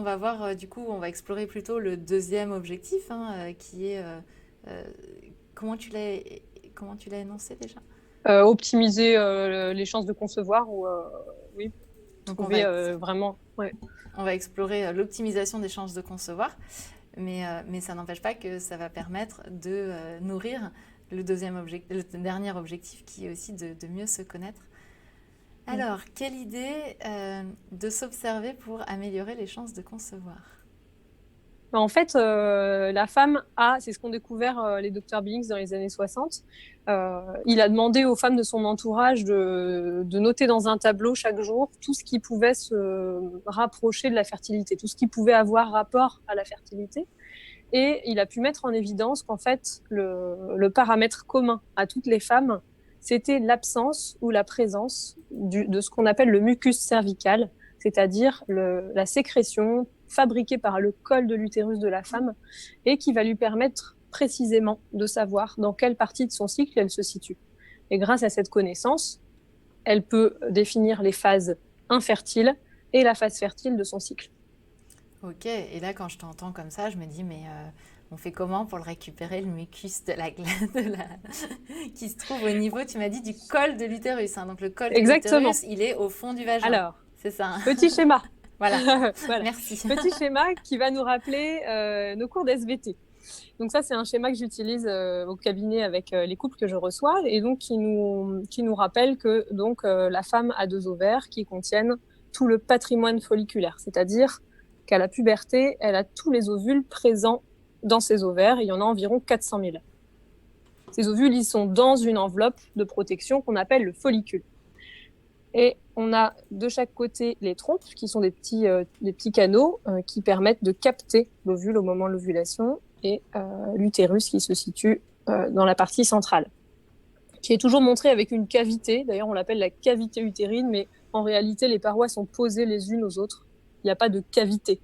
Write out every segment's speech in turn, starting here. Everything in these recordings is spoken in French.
va voir, du coup, on va explorer plutôt le deuxième objectif, hein, qui est... euh, comment tu l'as, comment tu l'as énoncé déjà? Optimiser les chances de concevoir ou oui, Donc trouver vraiment. Ouais. on va explorer l'optimisation des chances de concevoir, mais ça n'empêche pas que ça va permettre de nourrir le dernier objectif qui est aussi de mieux se connaître. Alors, quelle idée de s'observer pour améliorer les chances de concevoir? En fait, la femme c'est ce qu'ont découvert les docteurs Billings dans les années 60. Il a demandé aux femmes de son entourage de noter dans un tableau chaque jour tout ce qui pouvait se rapprocher de la fertilité, tout ce qui pouvait avoir rapport à la fertilité. Et il a pu mettre en évidence qu'en fait, le paramètre commun à toutes les femmes, c'était l'absence ou la présence de ce qu'on appelle le mucus cervical, c'est-à-dire la sécrétion fabriquée par le col de l'utérus de la femme et qui va lui permettre précisément de savoir dans quelle partie de son cycle elle se situe. Et grâce à cette connaissance, elle peut définir les phases infertiles et la phase fertile de son cycle. Ok, et là quand je t'entends comme ça, je me dis mais on fait comment pour le récupérer le mucus qui se trouve au niveau, tu m'as dit, du col de l'utérus, hein. Donc le col de Exactement. l'utérus, il est au fond du vagin, Alors, c'est ça, hein. petit schéma. Voilà, Voilà. merci. Petit schéma qui va nous rappeler nos cours d'SVT. Donc ça, c'est un schéma que j'utilise au cabinet avec les couples que je reçois et donc qui nous rappelle que donc la femme a deux ovaires qui contiennent tout le patrimoine folliculaire, c'est-à-dire qu'à la puberté, elle a tous les ovules présents dans ses ovaires. Et il y en a environ 400 000. Ces ovules, ils sont dans une enveloppe de protection qu'on appelle le follicule. Et on a de chaque côté les trompes, qui sont des petits canaux qui permettent de capter l'ovule au moment de l'ovulation, et l'utérus qui se situe dans la partie centrale, qui est toujours montré avec une cavité. D'ailleurs, on l'appelle la cavité utérine, mais en réalité, les parois sont posées les unes aux autres. Il n'y a pas de cavité.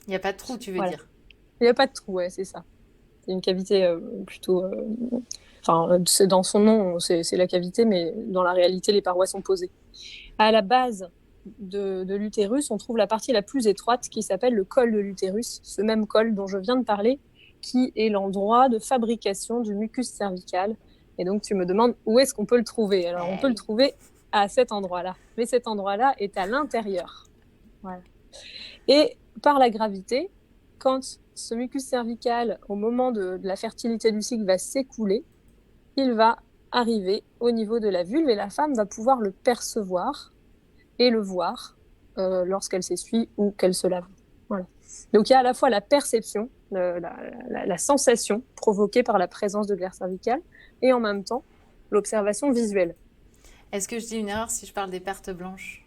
Il n'y a pas de trou, tu veux Voilà. dire? Il n'y a pas de trou, ouais, c'est ça. C'est une cavité plutôt... Enfin, c'est dans son nom, c'est la cavité, mais dans la réalité, les parois sont posées. À la base de l'utérus, on trouve la partie la plus étroite qui s'appelle le col de l'utérus, ce même col dont je viens de parler, qui est l'endroit de fabrication du mucus cervical. Et donc, tu me demandes où est-ce qu'on peut le trouver. Alors, on Eh peut le oui. trouver à cet endroit-là. Mais cet endroit-là est à l'intérieur. Voilà. Et par la gravité, quand ce mucus cervical, au moment de la fertilité du cycle, va s'écouler, il va arriver au niveau de la vulve et la femme va pouvoir le percevoir et le voir lorsqu'elle s'essuie ou qu'elle se lave. Voilà. Donc il y a à la fois la perception, la sensation provoquée par la présence de glaire cervicale et en même temps l'observation visuelle. Est-ce que je dis une erreur si je parle des pertes blanches?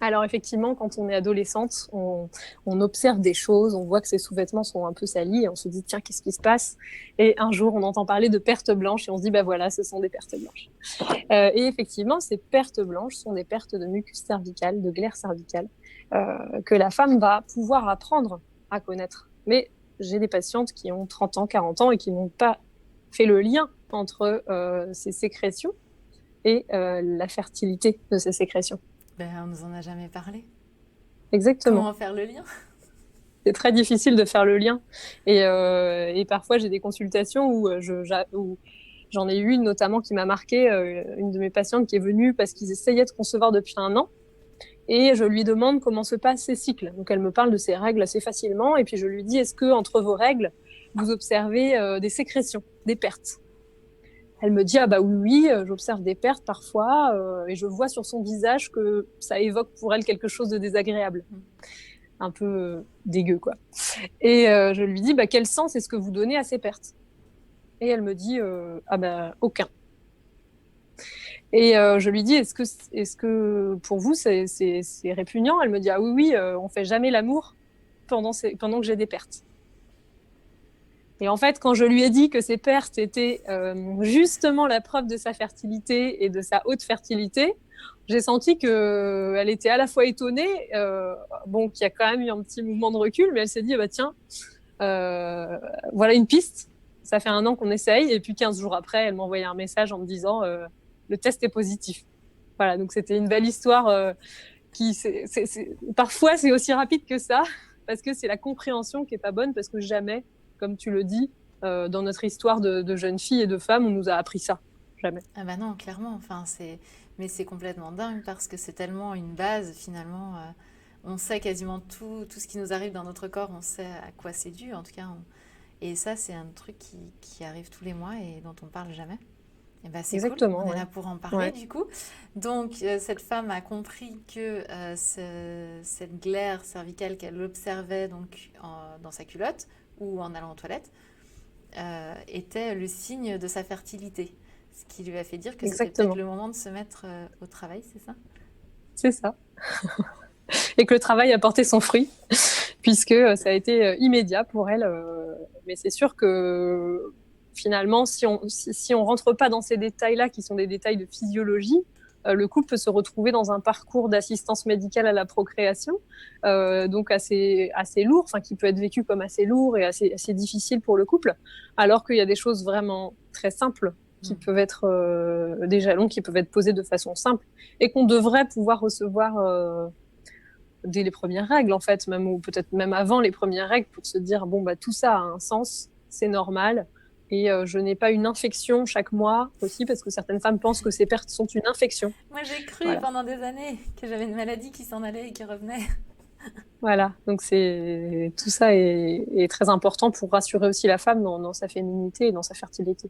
Alors effectivement, quand on est adolescente, on observe des choses, on voit que ses sous-vêtements sont un peu salis et on se dit tiens, qu'est-ce qui se passe? Et un jour, on entend parler de pertes blanches et on se dit bah voilà, ce sont des pertes blanches. Et effectivement, ces pertes blanches sont des pertes de mucus cervical, de glaire cervicale, que la femme va pouvoir apprendre à connaître. Mais j'ai des patientes qui ont 30 ans, 40 ans et qui n'ont pas fait le lien entre ces sécrétions et la fertilité de ces sécrétions. Ben, on nous en a jamais parlé. Exactement. Comment faire le lien? C'est très difficile de faire le lien. Et parfois, j'ai des consultations où j'en ai eu une notamment qui m'a marqué, une de mes patientes qui est venue parce qu'ils essayaient de concevoir depuis un an. Et je lui demande comment se passent ses cycles. Donc, elle me parle de ses règles assez facilement. Et puis, je lui dis, est-ce que entre vos règles, vous observez des sécrétions, des pertes? Elle me dit, ah bah oui, j'observe des pertes parfois. Et je vois sur son visage que ça évoque pour elle quelque chose de désagréable. Un peu dégueu, quoi. Et je lui dis, bah, quel sens est-ce que vous donnez à ces pertes? Et elle me dit, ah bah, aucun. Et je lui dis, est-ce que pour vous, c'est répugnant? Elle me dit, ah oui, oui, on fait jamais l'amour pendant que j'ai des pertes. Et en fait, quand je lui ai dit que ces pertes étaient justement la preuve de sa fertilité et de sa haute fertilité, j'ai senti qu'elle était à la fois étonnée, qu'il y a quand même eu un petit mouvement de recul, mais elle s'est dit, bah tiens, voilà une piste. Ça fait un an qu'on essaye, et puis 15 jours après, elle m'a envoyé un message en me disant, le test est positif. Voilà, donc c'était une belle histoire parfois c'est aussi rapide que ça, parce que c'est la compréhension qui est pas bonne, parce que jamais, comme tu le dis, dans notre histoire de jeunes filles et de femmes, on nous a appris ça. Jamais. Ah bah non, clairement. Enfin, mais c'est complètement dingue parce que c'est tellement une base finalement. On sait quasiment tout ce qui nous arrive dans notre corps, on sait à quoi c'est dû en tout cas. Et ça, c'est un truc qui arrive tous les mois et dont on parle jamais. Et bah c'est cool, Exactement, on est ouais. là pour en parler Ouais. du coup. Donc cette femme a compris que cette glaire cervicale qu'elle observait donc dans sa culotte ou en allant aux toilettes était le signe de sa fertilité. Ce qui lui a fait dire que c'était peut-être Exactement. le moment de se mettre au travail, c'est ça? C'est ça. Et que le travail a porté son fruit, puisque ça a été immédiat pour elle. Mais c'est sûr que finalement, si on rentre pas dans ces détails-là, qui sont des détails de physiologie, le couple peut se retrouver dans un parcours d'assistance médicale à la procréation, donc assez lourd, enfin qui peut être vécu comme assez lourd et assez difficile pour le couple, alors qu'il y a des choses vraiment très simples qui peuvent être des jalons qui peuvent être posés de façon simple et qu'on devrait pouvoir recevoir dès les premières règles, en fait, même, ou peut-être même avant les premières règles, pour se dire, bon, bah, tout ça a un sens, c'est normal, et je n'ai pas une infection chaque mois aussi, parce que certaines femmes pensent que ces pertes sont une infection. Moi j'ai cru Voilà. pendant des années que j'avais une maladie qui s'en allait et qui revenait. Voilà. Donc, tout ça est très important pour rassurer aussi la femme dans sa féminité et dans sa fertilité.